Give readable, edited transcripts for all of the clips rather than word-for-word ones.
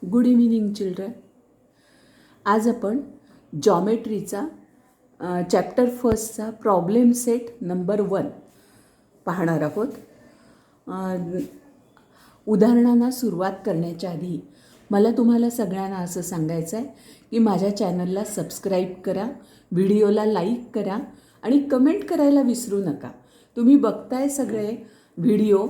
Good evening children. आज आपण जॉमेट्रीचा chapter फर्स्टचा problem set number 1 पाहणार आहोत. उदाहरणांना सुरुवात करण्याच्या आधी मला तुम्हाला सगळ्यांना असं सांगायचं आहे की माझ्या चॅनलला सबस्क्राईब करा, व्हिडिओला लाईक करा आणि कमेंट करायला विसरू नका. तुम्ही बघताय सगळे व्हिडिओ,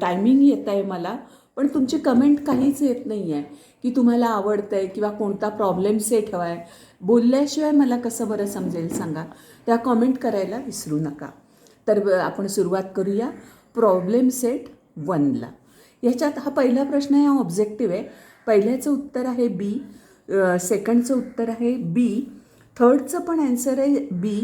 टायमिंग येत आहे मला, पण तुमची कमेंट काहीच येत नाही आहे की तुम्हाला आवडतं आहे किंवा कोणता प्रॉब्लेम सेट हवा आहे. बोलल्याशिवाय मला कसं बरं समजेल सांगा. त्या कमेंट करायला विसरू नका. तर आपण सुरुवात करूया प्रॉब्लेम सेट 1ला. ह्याच्यात हा पहिला प्रश्न हा ऑब्जेक्टिव्ह आहे. पहिल्याचं उत्तर आहे बी, सेकंडचं उत्तर आहे बी, थर्डचं पण ॲन्सर आहे बी,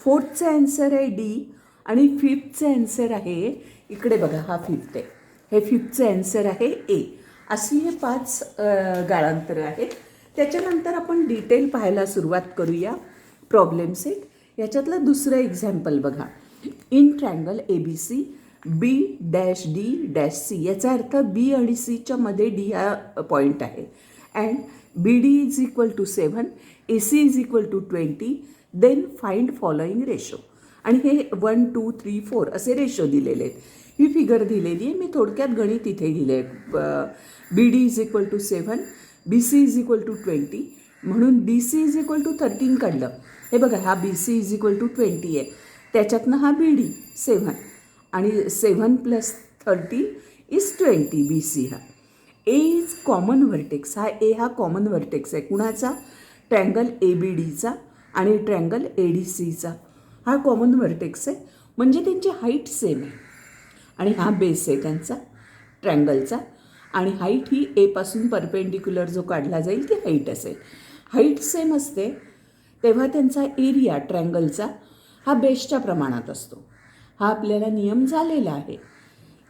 फोर्थचं ॲन्सर आहे डी आणि फिफ्थचं ॲन्सर आहे, इकडे बघा हा फिफ्थ आहे, हे फिफ्थचं ॲन्सर आहे ए. अशी हे 5 गाळांतरं आहेत. त्याच्यानंतर आपण डिटेल पाहायला सुरुवात करूया प्रॉब्लेम सेट. याच्यातलं दुसरं एक्झाम्पल बघा. In triangle A B C B dash D dash C, याचा अर्थ बी आणि सीच्या मध्ये डी हा पॉईंट आहे. And B D is equal to 7, A C is equal to 20, then find following ratio. आणि हे 1, 2, 3, 4 असे रेशो दिलेले आहेत. ही फिगर दिलेली आहे. मी थोडक्यात गणित इथे दिले आहे. B D is equal to 7, B C is equal to 20, म्हणून D C is equal to 13 काढलं. हे बघा, हा B C is equal to 20 आहे. त्याच्यातनं हा बी डी 7 आणि 7 + 30 इज 20. बी सी हा ए इज कॉमन व्हर्टेक्स. हा ए हा कॉमन व्हर्टेक्स आहे. कुणाचा? ट्रँगल ए बी डीचा आणि ट्रँगल ए डी सीचा हा कॉमन व्हर्टेक्स आहे. म्हणजे त्यांची हाईट सेम आहे आणि हा बेस आहे त्यांचा ट्रँगलचा. आणि हाईट ही एपासून परपेंडिक्युलर जो काढला जाईल ती हाईट असेल. हाईट सेम असते तेव्हा त्यांचा एरिया ट्रँगलचा हा बेसच्या प्रमाणात असतो. हा आपल्याला नियम झालेला आहे.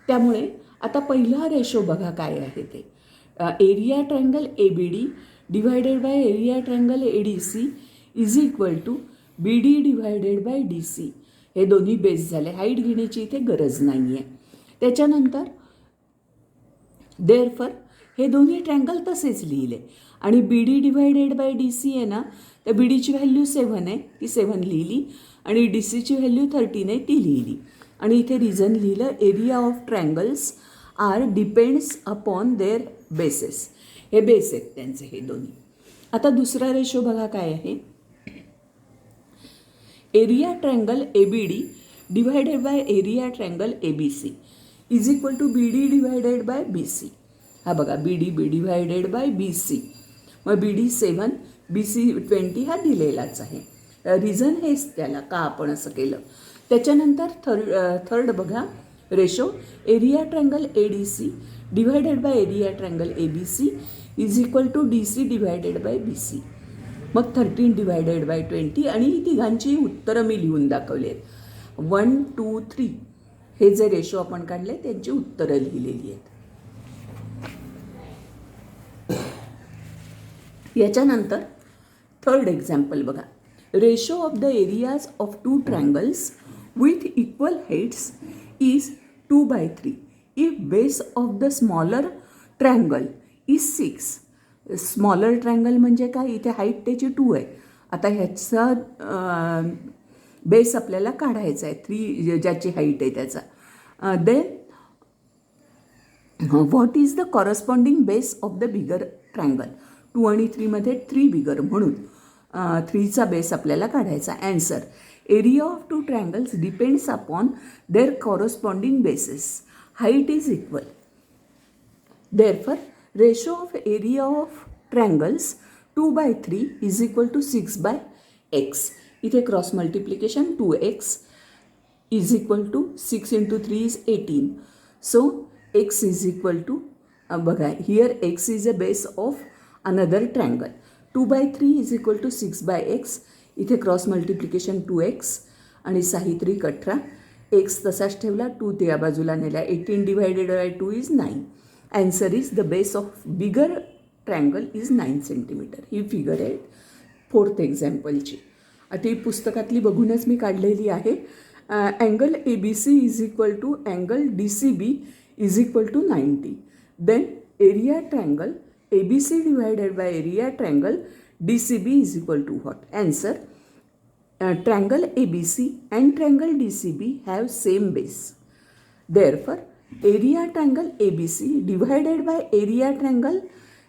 त्यामुळे आता पहिला रेशो बघा काय आहे ते. Area triangle A B D divided by area triangle A D C is equal to B D divided by D C. हे दोन्ही बेस झाले. हाईट घेण्याची इथे गरज नाही आहे. त्याच्यानंतर देअरफॉर हे दोन्ही ट्रँगल तसेच लिहिले आणि B D divided by D C आहे ना, तर बी डीची व्हॅल्यू 7 आहे, ती 7 लिहिली आणि डी सीची व्हॅल्यू 13 आहे, ती लिहिली. आणि इथे रिझन लिहिलं, area of triangles are depends upon their bases. हे बेस आहेत त्यांचे हे दोन्ही. आता दुसरा रेशो बघा काय आहे. Area triangle A B D divided by area triangle A B C is equal to B D divided by B C. हा बघा, B D divided by B C. मग बी डी 7, बी सी 20 हा दिलेलाच आहे. Reason हेच त्याला का आपण असं केलं. त्याच्यानंतर थर्ड बघा ratio. Area triangle A D C divided by area triangle A B C is equal to D C divided by B C. मग 13 डिवायडेड बाय 20 आणि ही तिघांची उत्तरं मी लिहून दाखवली आहेत. 1, 2, 3 हे जे रेशो आपण काढले त्यांची उत्तरं लिहिलेली आहेत. याच्यानंतर थर्ड एक्झाम्पल बघा. Ratio of the areas of 2 triangles with equal heights is 2/3 if base of the smaller triangle is 6. Smaller triangle म्हणजे काय? इथे हाईट त्याची 2 आहे. आता ह्याचा बेस आपल्याला काढायचा आहे 3, ज्याची हाईट आहे त्याचा. Then what is the corresponding base of the bigger triangle. 2 आणि 3 मध्ये 3 बिगर, म्हणून 3चा बेस आपल्याला काढायचा. Answer, area of 2 triangles depends upon their corresponding bases. Height is equal. Therefore ratio of area of triangles 2/3 is equal to 6/x. इथे cross multiplication 2x is equal to 6 × 3 is 18. So x is equal to, बघा here x is a base of another triangle. 2/3 is equal to 6/x. इथे cross multiplication 2x आणि 6 × 3 = 18. x तसाच ठेवला, 2 त्या बाजूला नेला. 18 divided by 2 is 9. Answer is the base of bigger triangle is 9 centimetre. ही figure आहे फोर्थ एक्झाम्पलची. आता ही पुस्तकातली बघूनच मी काढलेली आहे. Angle A B C is equal to angle D C B is equal to 90. Then area triangle ABC divided by area triangle DCB is equal to what? Answer. Triangle ABC and triangle DCB have same base. Therefore, area triangle ABC divided by area triangle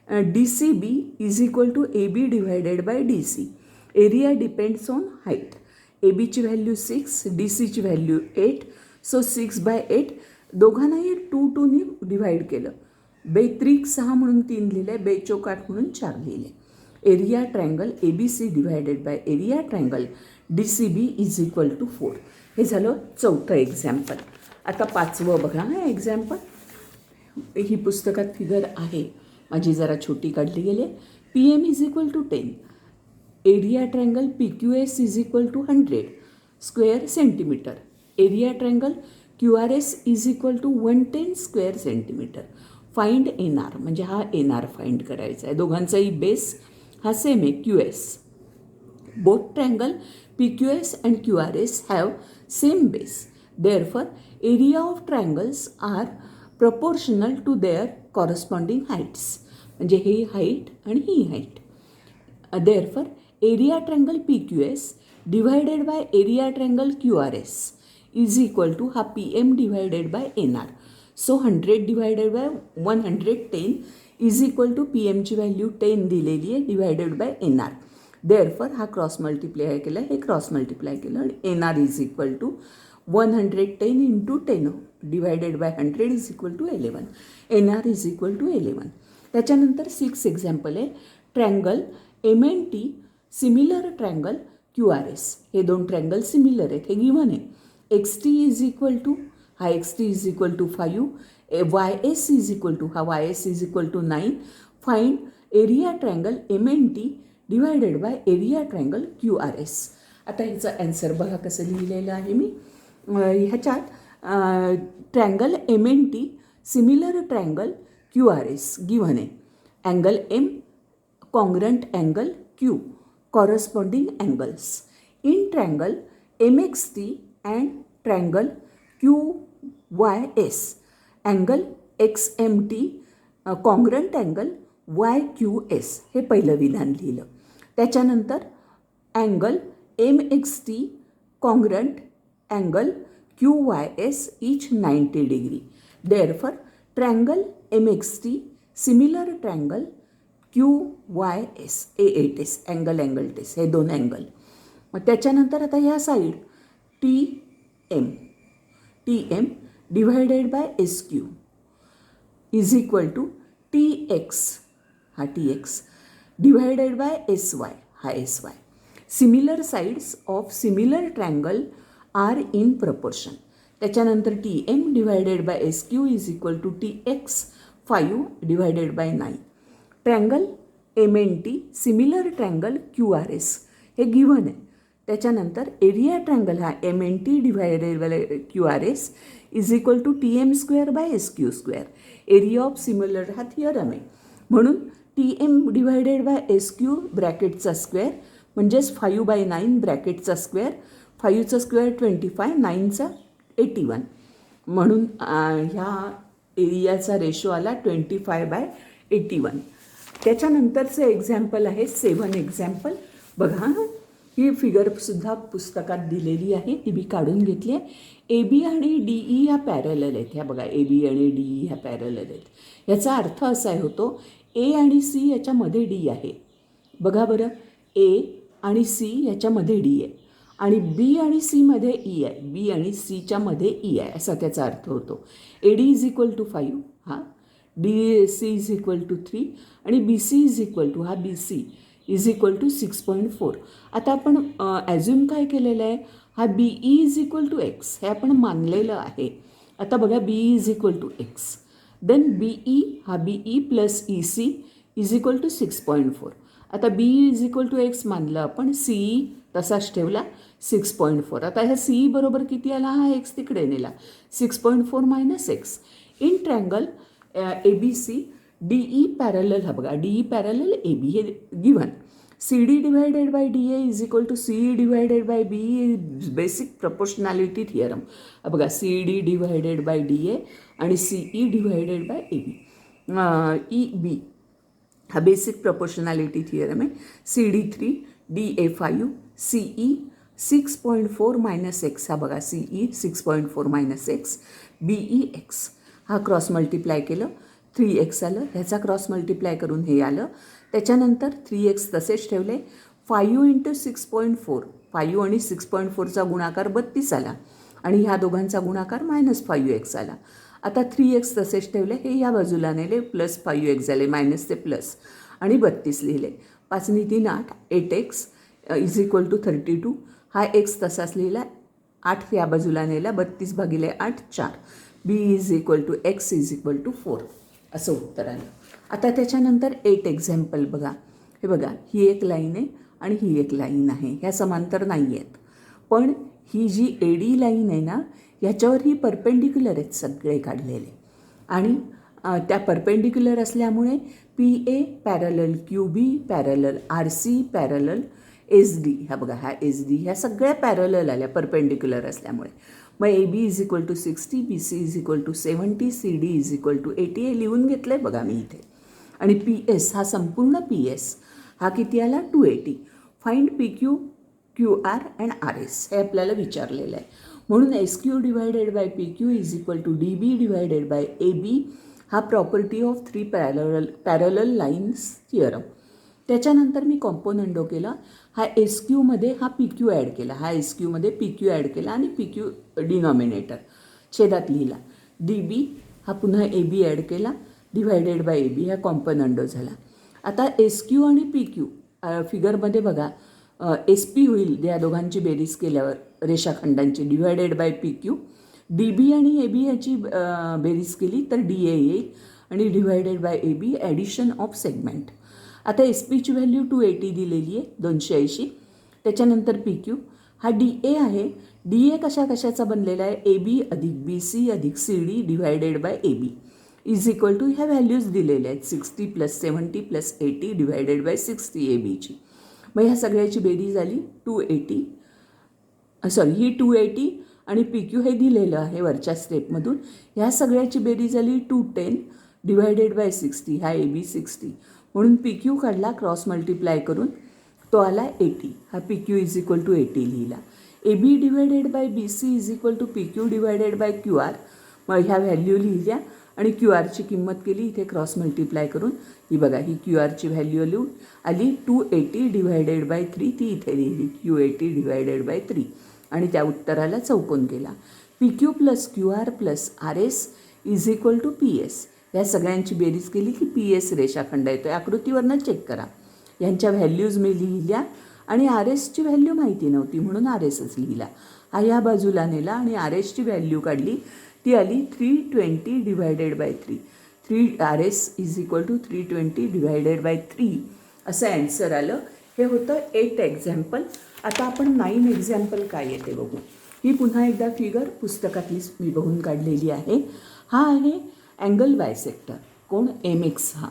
DCB is equal to AB divided by DC. Area depends on height. AB ची value 6, DC ची value 8. So 6/8 दोघांनाही 2 divide केलं. बेत्रिक 6 म्हणून 3 लिहिले, बेचोक 8 म्हणून 4 लिहिले. Area triangle ABC divided by area triangle DCB is equal to 4. हे झालं चौथं एक्झाम्पल. आता 5वं बघा. एक्झाम्पल ही पुस्तकात फिगर आहे, माझी जरा छोटी काढली गेली आहे. PM is equal to 10. Area triangle PQS is equal to 100 square centimetre. Area triangle QRS is equal to 110 square centimetre. Find NR, म्हणजे हा NR फाइंड करायचा आहे. दोघांचाही बेस हा सेम आहे QS. Both triangle PQS and QRS have same base. Therefore, area of triangles are proportional to their corresponding heights. म्हणजे ही height आणि ही height. Therefore, area triangle PQS divided by area triangle QRS is equal to हा PM divided by NR. So 100 divided by 110 is equal to PM ची value 10 दिलेली आहे divided by NR. Therefore हा cross multiply केला, हे cross multiply केलं आणि NR is equal to 110 into 10 divided by 100 is equal to 11. NR is equal to 11. त्याच्यानंतर 6 example आहे. Triangle MNT similar triangle QRS. हे दोन ट्रँगल सिमिलर आहेत, हे गिव्हन आहे. XT इज इक्वल टू हा XT is equal to 5. YS is equal to हा YS is equal to 9. Find area triangle MNT divided by area triangle QRS. आता ह्याचं answer बघा कसं लिहिलेलं आहे मी. ह्याच्यात triangle MNT similar triangle QRS given आहे. Angle M congruent angle Q corresponding angles. In triangle MXT and triangle QYS angle XMT congruent angle YQS. हे पहिलं विधान लिहिलं. त्याच्यानंतर angle MXT congruent angle QYS each 90 degree. Therefore triangle MXT similar triangle QYS A8S angle test, हे दोन angle. मग त्याच्यानंतर आता ह्या side TM divided by SQ is equal to TX हा TX डिवायडेड बाय SY हा SY. Similar sides of similar triangle are in proportion. त्याच्यानंतर TM divided by SQ is equal to TX 5 divided by 9. Triangle MNT similar triangle QRS हे given आहे. त्याच्यानंतर area triangle हा MNT divided by QRS is equal to TM square by SQ square. Area of similar हा theorem आहे, म्हणून TM divided by SQ ब्रॅकेटचा square म्हणजेच 5/9 ब्रॅकेटचा square. 5चा square 25, 9चा 81. म्हणून ह्या एरियाचा रेशो आला 25/81. त्याच्यानंतरचं एक्झाम्पल आहे 7 एक्झाम्पल. बघा ही फिगरसुद्धा पुस्तकात दिलेली आहे, ती मी काढून घेतली आहे. AB आणि DE ह्या पॅरलल आहेत. ह्या बघा AB आणि DE ह्या पॅरलल आहेत. याचा अर्थ असा होतो A आणि C याच्यामध्ये D आहे. बघा बरं, A आणि C याच्यामध्ये D आहे आणि B आणि C मध्ये E आहे. B आणि Cच्या मध्ये E आहे असा त्याचा अर्थ होतो. AD इज इक्वल टू 5 हा, DC इज इक्वल टू 3 आणि BC इज इक्वल टू हा BC इज इक्वल टू 6.4. आता आपण ॲझ्युम काय केलेलं आहे, हा BE is equal to X हे आपण मानलेलं आहे. आता बघा BE is equal to X, then BE हा BE plus EC is equal to 6.4. आता BE is equal to X मानलं आपण, CE तसाच ठेवला 6.4. आता ह्या CE बरोबर किती आला, हा X तिकडे नेला 6.4 minus X. In triangle ABC DE parallel हा बघा DE पॅरलल AB हे given. CD divided by DA is equal to CE divided by BE basic proportionality theorem. बघा CD डिवायडेड बाय DA आणि CE divided by AB. E B हा basic proportionality theorem आहे. CD3 DA5 CE 6.4 minus x, हा बघा CE 6.4 minus x, BE x, हा cross multiply केलं 3x आलं, ह्याचा क्रॉस मल्टिप्लाय करून हे आलं. त्याच्यानंतर 3x तसेच ठेवले. 5 इंटू 6.4, 5 आणि 6.4चा गुणाकार 32 आला आणि ह्या दोघांचा गुणाकार -5x आला. आता 3x तसेच ठेवले, हे या बाजूला नेले, +5x झाले, मायनस ते प्लस आणि 32 लिहिले. 5 नी 3 8, 8x इज इक्वल टू 32. हा x तसाच लिहिला, 8 या बाजूला नेला, 32 भागिले 8 4. B is equal to x is equal to 4 असं उत्तर आलं. आता त्याच्यानंतर 8 एक्झाम्पल बघा. हे बघा, ही एक लाईन आहे आणि ही एक लाईन आहे, ह्या समांतर नाही आहेत, पण ही जी AD लाईन आहे ना, ह्याच्यावर ही परपेंडिक्युलर आहेत सगळे काढलेले आणि त्या परपेंडिक्युलर असल्यामुळे PA parallel QB parallel RC parallel SD, ह्या बघा ह्या SD ह्या सगळ्या पॅरलल आल्या परपेंडिक्युलर असल्यामुळे. मग AB is equal to 60, BC is equal to 70, CD is equal to 80 हे लिहून घेतलं आहे बघा मी इथे. आणि PS हा संपूर्ण PS हा किती आला 280. Find PQ QR and RS हे आपल्याला विचारलेलं आहे. म्हणून SQ divided by PQ is equal to DB divided by AB हा property of 3 parallel lines theorem. त्याच्यानंतर मी कॉम्पोनंडो केला. हा SQमध्ये हा PQ ॲड केला, हा SQमध्ये PQ ॲड केला आणि PQ डिनॉमिनेटर छेदात लिहिला. DB हा पुन्हा AB ॲड केला, डिवायडेड बाय AB हा कॉम्पोनंडो झाला. आता SQ आणि PQ फिगरमध्ये बघा SP होईल या दोघांची बेरीज केल्यावर रेषाखंडांची, डिवायडेड बाय PQ. DB आणि AB याची बेरीज केली तर DA येईल आणि divided by AB addition of segment. आता SPची व्हॅल्यू 280 दिलेली आहे 280. त्याच्यानंतर PQ हा DA आहे. DA कशाचा बनलेला आहे AB अधिक BC अधिक CD divided by AB is equal to ह्या व्हॅल्यूज दिलेल्या आहेत 60 + 70 + 80 डिवायडेड बाय 60 ABची. मग ह्या सगळ्याची बेरीज आली 280, सॉरी ही 280 आणि PQ हे दिलेलं आहे वरच्या स्टेपमधून. ह्या सगळ्याची बेरीज आली 210 डिवायडेड बाय 60, हा AB 60. म्हणून PQ काढला क्रॉस मल्टिप्लाय करून, तो आला 80. हा PQ इज इक्वल टू 80 लिहिला. AB divided by BC is equal to PQ divided by QR. मग ह्या व्हॅल्यू लिहिल्या आणि QRची किंमत केली इथे क्रॉस मल्टिप्लाय करून. ही बघा ही QRची व्हॅल्यू आली 280 डिवायडेड बाय 3, ती इथे लिहिली 280 डिवायडेड बाय 3 आणि त्या उत्तराला चौकोन केला. PQ + QR + RS is equal to PS. या सगळ्यांची बेरीज केली की PS रेषाखंड येतो. आकृतीवरनं चेक करा. यांच्या व्हॅल्यूज मी लिहिल्या आणि RSची व्हॅल्यू माहिती नव्हती म्हणून RSच लिहिला. हा या बाजूला नेला आणि RSची व्हॅल्यू काढली, ती आली 320 divided by 3. RS is equal to 320 divided by 3 असं ॲन्सर आलं. हे होतं 8 एक्झाम्पल. आता आपण 9 एक्झाम्पल काय येते बघू. ही पुन्हा एकदा फिगर पुस्तकातलीच मी बघून काढलेली आहे. हा आहे अँगल बायसेक्टर कोण MX. हा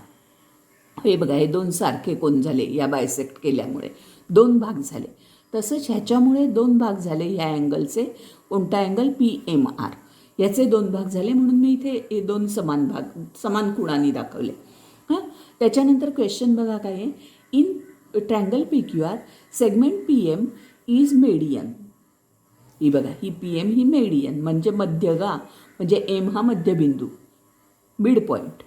हे बघा हे 2 सारखे कोण झाले या बायसेक्ट केल्यामुळे 2 भाग झाले. तसंच ह्याच्यामुळे 2 भाग झाले ह्या अँगलचे. कोणता अँगल PMR याचे 2 भाग झाले म्हणून मी इथे हे 2 समान कोणाने दाखवले. हां त्याच्यानंतर क्वेश्चन बघा काय आहे. In triangle PQR segment PM is median. ही बघा ही PM ही मेडियन म्हणजे मध्यगा, म्हणजे M हा मध्यबिंदू mid point.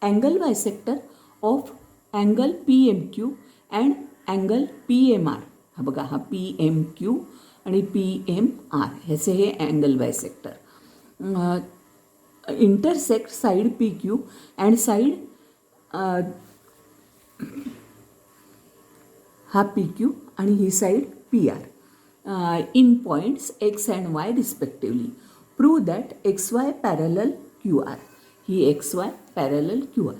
Angle bisector of angle PMQ and angle PMR. हा बघा हा PMQ आणि PMR ह्याचे हे angle bisector. Intersect side PQ and side हा PQ आणि ही side PR in points X and Y respectively. Prove that XY parallel QR. He XY parallel QR.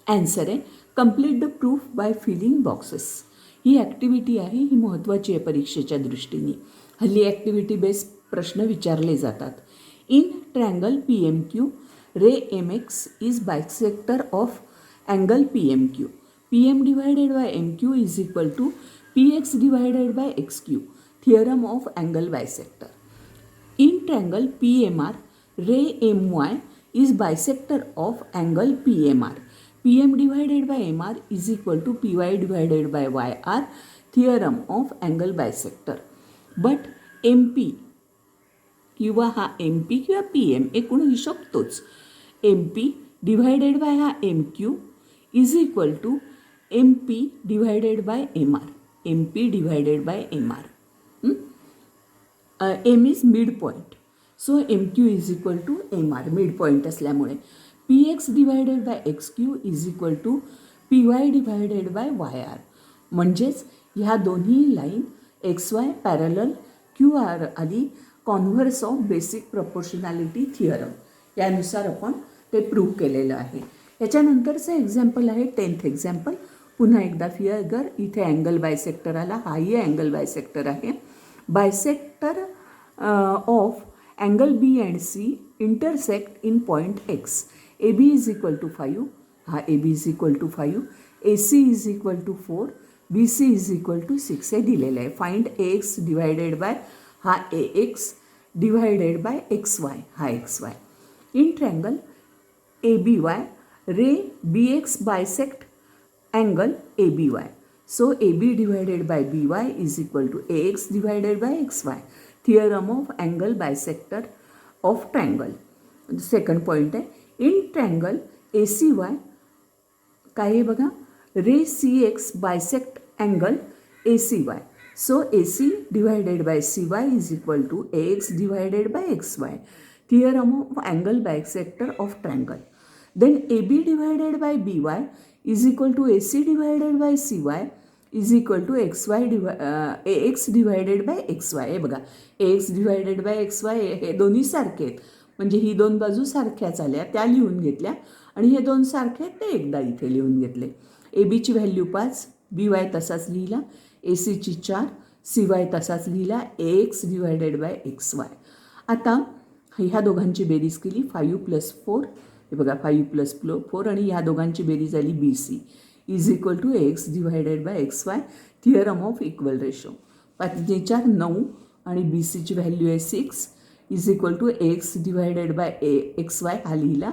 Answer आहे complete the proof by filling boxes. He activity आहे, ही महत्त्वाची आहे परीक्षेच्या दृष्टीने. हल्ली activity base प्रश्न विचारले जातात. In triangle PMQ ray MX is bisector of angle PMQ. PM divided by MQ is equal to PX divided by XQ. Theorem of angle bisector. In triangle PMR ray MY is bisector of angle P M R. P M divided by M R is equal to P Y divided by Y R. Theorem of angle bisector. But M P किंवा हा M P किंवा P M एकूण हिशोब तोच. M P divided by हा M Q is equal to M P divided by M R. M P divided by M R. M is mid point, so M Q is equal to M R. Mid point असल्यामुळे P X divided by X Q is equal to P Y divided by Y R. म्हणजेच ह्या दोन्ही line X Y parallel Q R आधी converse of basic proportionality theorem यानुसार आपण ते prove केलेलं आहे. याच्यानंतरचं एक्झाम्पल आहे 10th एक्झाम्पल. पुन्हा एकदा फिगर इथे अँगल बायसेक्टर आला. हाही अँगल बायसेक्टर आहे. Bisector of angle B and C intersect in point X. A B is equal to 5. हा A B is equal to 5. A C is equal to 4. B C is equal to 6 हे दिलेलं आहे. Find A X divided by हा A X divided by X Y हा X Y. In triangle A B Y ray B X bisect angle A B Y. So A B divided by B Y is equal to A X divided by X Y. Theorem of angle bisector of triangle. Second point आहे. In triangle A C Y काय आहे बघा, ray C X bisect angle A C Y. So A C divided by C Y is equal to A X divided by X Y. Theorem of angle bisector of triangle. Then A B divided by B Y is equal to A C divided by C Y is equal to X Y A X divided by X Y. हे बघा A X divided by X Y हे दोन्ही सारखे आहेत, म्हणजे ही दोन बाजू सारख्याच आल्या त्या लिहून घेतल्या आणि हे दोन सारखे आहेत ते एकदा इथे लिहून घेतले. ए बीची व्हॅल्यू 5, बी वाय तसाच लिहिला, ए सीची 4, सी वाय तसाच लिहिला, A X divided by X Y. आता ह्या दोघांची बेरीज केली 5 + 4. हे बघा 5 + 4 आणि ह्या दोघांची बेरीज आली B C is equal to A X divided by X Y. Theorem of equal ratio. 5 4 9 आणि बी सीची व्हॅल्यू आहे 6 is equal to A X divided by X Y हा लिहिला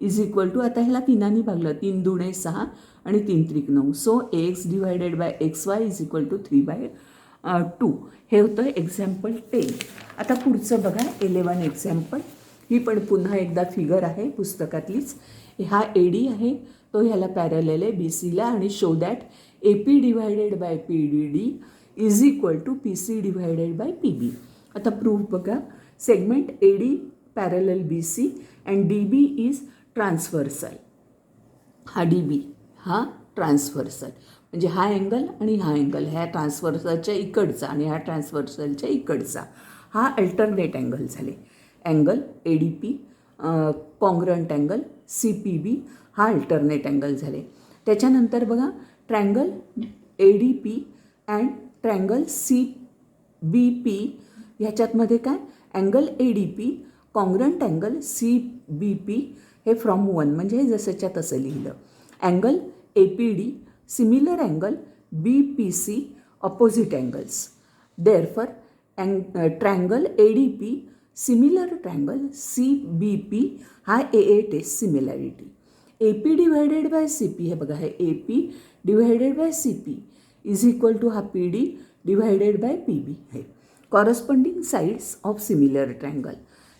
इज इक्वल टू. आता ह्याला 3 भागलं, 3 दुणे 6 आणि 3 त्रिक 9. So A X divided by X Y is equal to 3/2. हे होतं एक्झाम्पल 10. आता पुढचं बघा 11 एक्झाम्पल. ही पण पुन्हा एकदा फिगर आहे पुस्तकातलीच. हा ए डी आहे, तो ह्याला पॅरलल आहे बी सीला आणि show that A P divided by P D D is equal to P C divided by P B. आता प्रूफ बघा. Segment A D parallel B C and D B is transversal. हा D B हा transversal म्हणजे हा angle आणि हा angle ह्या ट्रान्सव्हर्सलच्या इकडचा आणि ह्या ट्रान्सव्हर्सलच्या इकडचा हा अल्टरनेट अँगल झाले. Angle A D P congruent angle C P B हा अल्टरनेट अँगल झाले. त्याच्यानंतर बघा triangle A D P and triangle C B P ह्याच्यातमध्ये काय angle A D P congruent angle C B P हे from 1 म्हणजे जसंच्या तसं लिहिलं. Angle A P D similar angle B P C opposite angles. Therefore triangle A D P similar triangle C B P हा A A test similarity. A P divided by C P हे बघा हे A P divided by C P is equal to हा P D divided by P B आहे. Corresponding sides of similar triangle.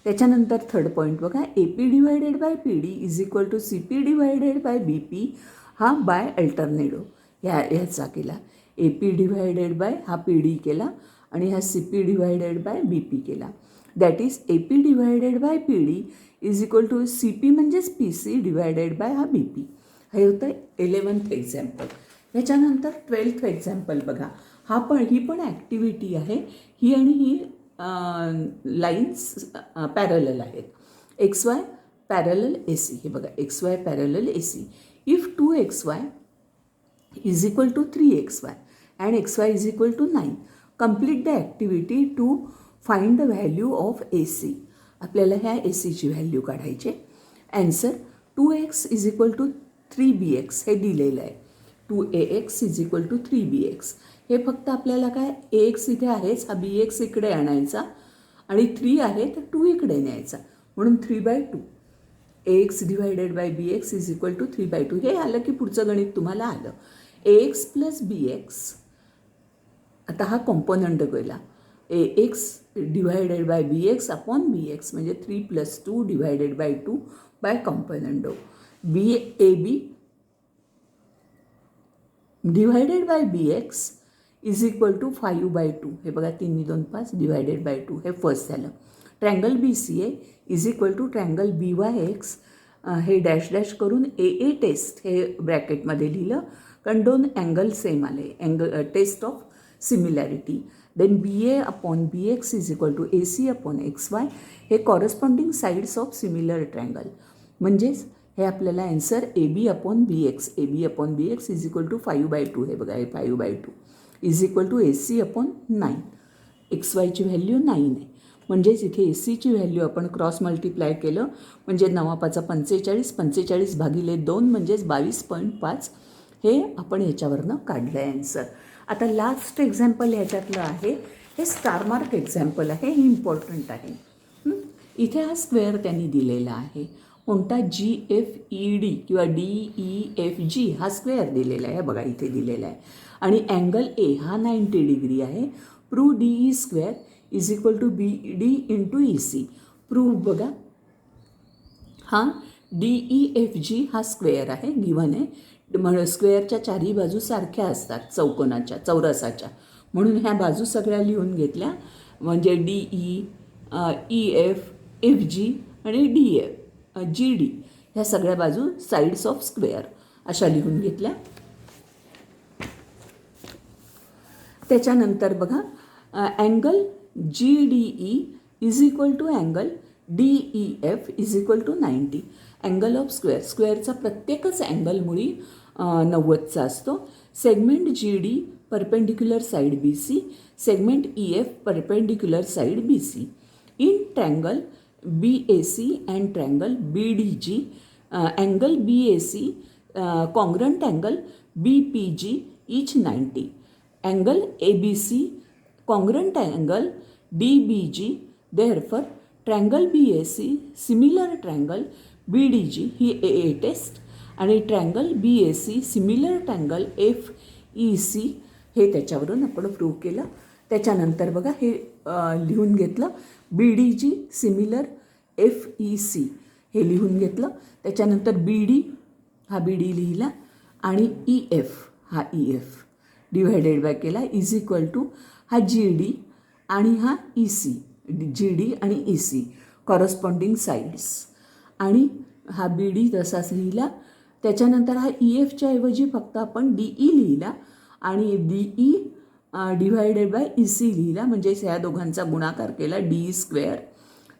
त्याच्यानंतर third point बघा A P divided by P D is equal to C P divided by B P हा by alternendo ह्याचा केला. A P divided by हा P D केला आणि हा C P divided by B P केला. That is A P divided by P D is equal to C P म्हणजेच P C divided by हा B P. हे होतं 11th example. ह्याच्यानंतर 12th example बघा. ही पण ॲक्टिव्हिटी आहे. ही आणि ही लाईन्स पॅरलल आहेत. X Y parallel A C हे बघा X Y parallel A C. If 2xy is equal to 3xy and xy is equal to 9 complete the activity to find the value of A C. आपल्याला ह्या ए सीची value काढायची. Answer 2x is equal to 3bx हे दिलेलं आहे. 2ax is equal to 3bx. हे फक्त आपल्याला काय ax इथे आहेच हा bx इकडे आणायचा आणि 3 आहे तर 2 इकडे न्यायचा म्हणून 3/2. AX divided by BX is equal to 3/2. हे आलं की पुढचं गणित तुम्हाला आलं. AX प्लस BX, आता हा कॉम्पोनंट गेला. AX divided by BX upon BX म्हणजे 3 + 2 divided by 2 by componendo. AB divided by BX is equal to 5/2. हे बघा 3 2 5 डिवायडेड बाय 2 हे फर्स्ट झालं. Triangle BCA is equal to triangle BYX, हे dash dash करून AA टेस्ट हे ब्रॅकेटमध्ये लिहिलं कारण दोन अँगल सेम आले, test of similarity. Then BA upon BX is equal to AC upon XY, हे corresponding sides of similar triangle. म्हणजेच हे आपल्याला answer AB upon BX is equal to 5/2. हे बघा हे 5/2 is equal to AC upon 9. XYची value 9 आहे. म्हणजेच इथे ACची व्हॅल्यू आपण क्रॉस मल्टिप्लाय केलं म्हणजे 9×5 45, 45 भागिले 2 म्हणजेच 22.5. हे आपण याच्यावरनं काढलं आहे आन्सर. आता लास्ट एक्झाम्पल ह्याच्यातलं आहे, हे स्टार मार्क एक्झाम्पल आहे, हे इम्पॉर्टंट आहे. इथे हा स्क्वेअर त्यांनी दिलेला आहे. कोणता? GFED किंवा DEFG हा स्क्वेअर दिलेला आहे. बघा इथे दिलेला आहे. आणि अँगल A हा 90 डिग्री आहे. Prove DE square is equal to BD into EC. Prove बघा, हा DEFG हा स्क्वेअर आहे, गिवन आहे. स्क्वेअरच्या चारही बाजू सारख्या असतात चौकोनाच्या, चौरसाच्या, म्हणून ह्या बाजू सगळ्या लिहून घेतल्या. म्हणजे DE, EF, FG आणि GD ह्या सगळ्या बाजू साईड्स ऑफ स्क्वेअर अशा लिहून घेतल्या. त्याच्यानंतर बघा, angle GDE is equal to angle DEF is equal to 90. Angle of स्क्वेअरचा प्रत्येकच अँगल मुळी 90चा असतो. Segment GD perpendicular side BC, segment EF perpendicular side BC. In triangle BAC and triangle BDG, angle BAC congruent angle BPG each 90. Angle ABC congruent angle DBG. Therefore triangle BAC similar triangle BDG ही AA test, आणि triangle BAC similar triangle FEC हे त्याच्यावरून आपण prove केलं. त्याच्यानंतर बघा हे लिहून घेतलं, BDG सिमिलर FEC हे लिहून घेतलं. त्याच्यानंतर BD हा BD लिहिला आणि EF हा EF डिवायडेड बाय केला इज इक्वल टू हा GD आणि हा EC, GD आणि EC कॉरस्पॉन्डिंग साईड्स, आणि हा BD तसाच लिहिला. त्याच्यानंतर हा EFच्या ऐवजी फक्त आपण DE लिहिला आणि DE डिवायडेड बाय EC लिहिला. म्हणजेच ह्या दोघांचा गुणाकार केला, DE square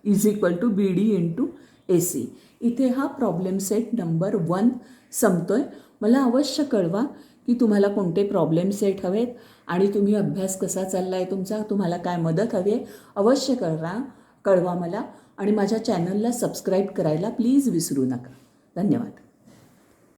is equal to BD into AC. इथे हा प्रॉब्लेम सेट नंबर 1 संपतोय. मला अवश्य कळवा की तुम्हाला कोणते प्रॉब्लेम सेट हवेत आणि तुम्ही अभ्यास कसा चालला आहे तुमचा, तुम्हाला काय मदत हवी आहे, अवश्य कळवा मला. आणि माझ्या चॅनलला सबस्क्राईब करायला प्लीज विसरू नका. धन्यवाद.